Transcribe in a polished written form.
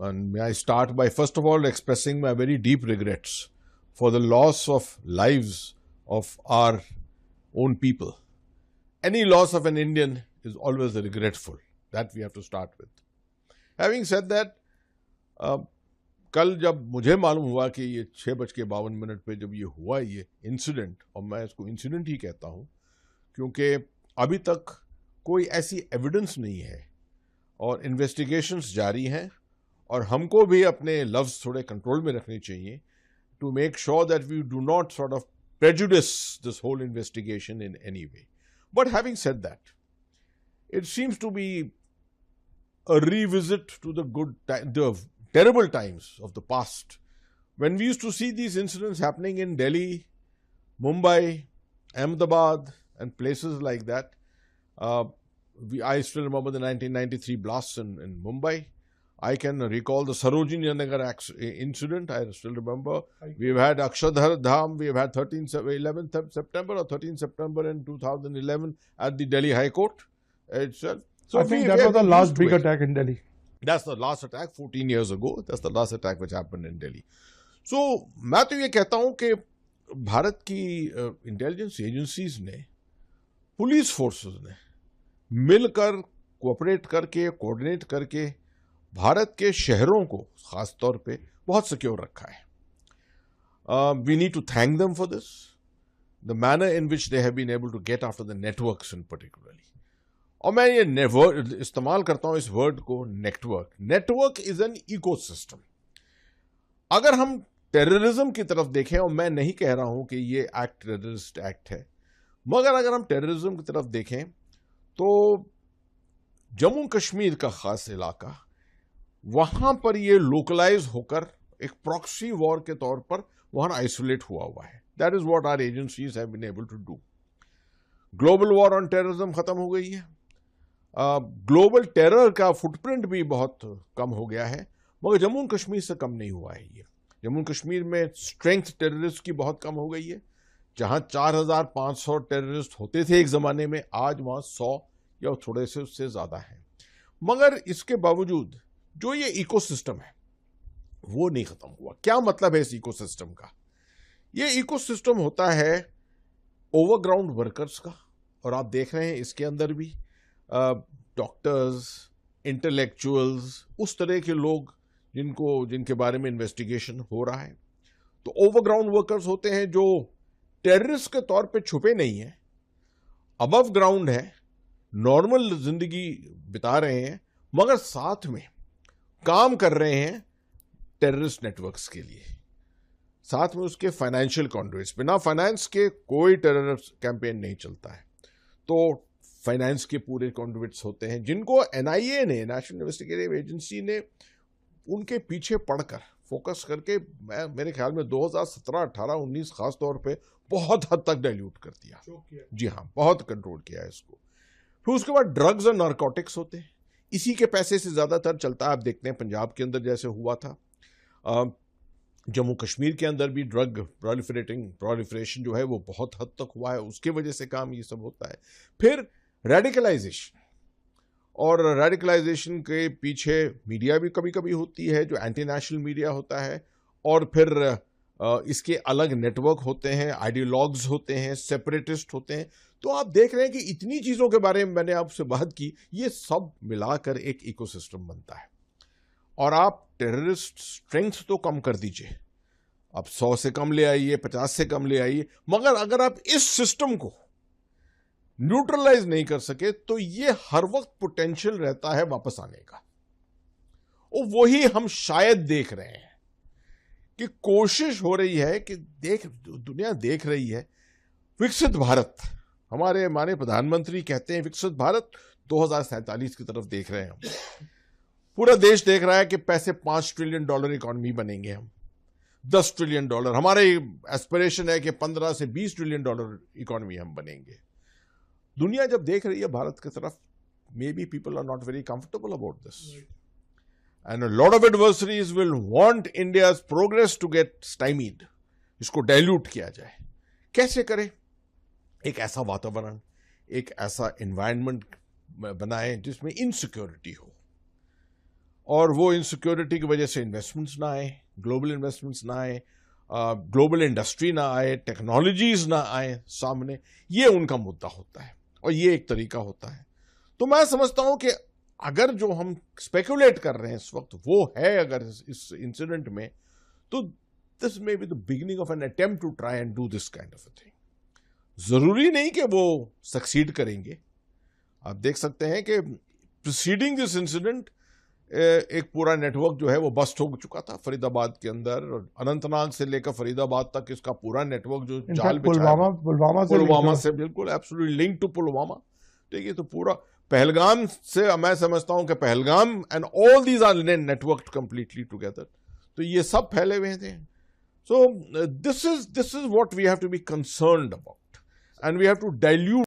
And may I start by first of all expressing my very deep regrets for the loss of lives of our own people. Any loss of an Indian is always regretful. That we have to start with. Having said that, कल जब मुझे मालूम हुआ कि ये 6:52 पे जब ये हुआ ये इंसिडेंट, और मैं इसको इंसिडेंट ही कहता हूँ क्योंकि अभी तक कोई ऐसी एविडेंस नहीं है और इन्वेस्टिगेशंस जारी हैं, और हमको भी अपने लफ्ज़ थोड़े कंट्रोल में रखने चाहिए to make sure that we do not sort of prejudice this whole investigation in any way. But having said that, it seems to be a revisit to the terrible times of the past when we used to see these incidents happening in Delhi, Mumbai, Ahmedabad, and places like that. I still remember the 1993 blasts in Mumbai. I can recall the Sarojini Nagar incident. I still remember. We've had Akshardham. We've had 11th September or 13th September in 2011 at the Delhi High Court itself. So I think that was the last big attack in Delhi. That's the last attack 14 years ago. That's the last attack which happened in Delhi. So मैं तो ये कहता हूँ कि भारत की intelligence agencies ने, police forces ने मिलकर कोऑपरेट करके, कोऑर्डिनेट करके भारत के शहरों को खास तौर पे बहुत सिक्योर रखा है. We need to thank them for this, the manner in which they have been able to get after the networks in particularly. और मैं ये वर्ड इस्तेमाल करता हूं, इस वर्ड को, network. Network is an ecosystem. अगर हम टेररिज्म की तरफ देखें, और मैं नहीं कह रहा हूं कि ये एक्ट टेररिस्ट एक्ट है, मगर अगर हम टेररिज्म की तरफ देखें तो जम्मू कश्मीर का खास इलाका, वहां पर ये लोकलाइज होकर एक प्रॉक्सी वॉर के तौर पर वहां आइसोलेट हुआ है. That is what our agencies have been able to do. Global war on terrorism खत्म हो गई है. ग्लोबल टेरर का फुटप्रिंट भी बहुत कम हो गया है, मगर जम्मू कश्मीर से कम नहीं हुआ है. ये जम्मू कश्मीर में स्ट्रेंथ टेररिस्ट की बहुत कम हो गई है. जहां 4500 टेररिस्ट होते थे एक जमाने में, आज वहां 100 या थोड़े से उससे ज्यादा है. मगर इसके बावजूद जो ये इकोसिस्टम है वो नहीं खत्म हुआ. क्या मतलब है इस इकोसिस्टम का? ये इकोसिस्टम होता है ओवरग्राउंड वर्कर्स का, और आप देख रहे हैं इसके अंदर भी डॉक्टर्स, इंटेलेक्चुअल्स, उस तरह के लोग जिनके बारे में इन्वेस्टिगेशन हो रहा है. तो ओवरग्राउंड वर्कर्स होते हैं जो टेररिस्ट के तौर पे छुपे नहीं हैं, अबव ग्राउंड है, नॉर्मल जिंदगी बिता रहे हैं, मगर साथ में काम कर रहे हैं टेररिस्ट नेटवर्क्स के लिए, साथ में उसके फाइनेंशियल कॉन्ड्रेट्स. बिना फाइनेंस के कोई टेररिस्ट कैंपेन नहीं चलता है. तो फाइनेंस के पूरे कॉन्ड्रेट्स होते हैं जिनको एनआईए ने, नेशनल इन्वेस्टिगेटिव एजेंसी ने, उनके पीछे पड़कर फोकस करके मेरे ख्याल में 2017, 18, 19 खास तौर पे बहुत हद तक डाइल्यूट कर दिया. जी हाँ, बहुत कंट्रोल किया है इसको. फिर उसके बाद ड्रग्स और नारकोटिक्स होते हैं. इसी के पैसे से ज्यादातर चलता है. आप देखते हैं पंजाब के अंदर जैसे हुआ था, जम्मू कश्मीर के अंदर भी ड्रग प्रोलिफरेशन जो है वो बहुत हद तक हुआ है. उसके वजह से काम ये सब होता है. फिर रेडिकलाइजेशन, और रेडिकलाइजेशन के पीछे मीडिया भी कभी कभी होती है जो एंटी नेशनल मीडिया होता है, और फिर इसके अलग नेटवर्क होते हैं, आइडियोलॉग्स होते हैं, सेपरेटिस्ट होते हैं. तो आप देख रहे हैं कि इतनी चीजों के बारे में मैंने आपसे बात की, ये सब मिलाकर एक इकोसिस्टम बनता है. और आप टेररिस्ट स्ट्रेंथ तो कम कर दीजिए, आप 100 से कम ले आइए, 50 से कम ले आइए, मगर अगर आप इस सिस्टम को न्यूट्रलाइज नहीं कर सके तो ये हर वक्त पोटेंशियल रहता है वापस आने का. और वही हम शायद देख रहे हैं कि कोशिश हो रही है कि दुनिया देख रही है. विकसित भारत, हमारे माननीय प्रधानमंत्री कहते हैं विकसित भारत 2047 की तरफ देख रहे हैं हम. पूरा देश देख रहा है कि पैसे $5 ट्रिलियन इकोनॉमी बनेंगे हम, $10 ट्रिलियन. हमारे एस्पिरेशन है कि 15 से $20 ट्रिलियन इकोनॉमी हम बनेंगे. दुनिया जब देख रही है भारत की तरफ, maybe people are not very comfortable about this, and a lot of adversaries will want India's progress to get stymied. इसको डाइल्यूट किया जाए. कैसे करें? एक ऐसा वातावरण, एक ऐसा एनवायरनमेंट बनाएं जिसमें इनसिक्योरिटी हो. और वो इनसिक्योरिटी की वजह से इन्वेस्टमेंट्स ना आए, ग्लोबल इन्वेस्टमेंट्स ना आए, ग्लोबल इंडस्ट्री ना आए, टेक्नोलॉजीज ना आए सामने, ये उनका मुद्दा होता है और ये एक तरीका होता है। तो मैं समझता हूं कि अगर जो हम स्पेकुलेट कर रहे हैं इस वक्त वो है अगर इस इंसिडेंट में, तो this may be the beginning of an attempt to try and do this kind of a thing. जरूरी नहीं कि वो सक्सीड करेंगे। आप देख सकते हैं कि प्रीसीडिंग दिस इंसिडेंट एक पूरा नेटवर्क जो है वो बस्ट हो चुका था फरीदाबाद के अंदर, और अनंतनाग से लेकर फरीदाबाद तक इसका पूरा नेटवर्क जो जाल पुलवामा से बिल्कुल एब्सोल्युटली लिंक टू पुलवामा। ठीक है, तो पूरा पहलगाम से मैं समझता हूं कि Pahalgam and all these are networked completely together, तो ये सब फैले हुए थे। So this is what we have to be concerned about, and we have to dilute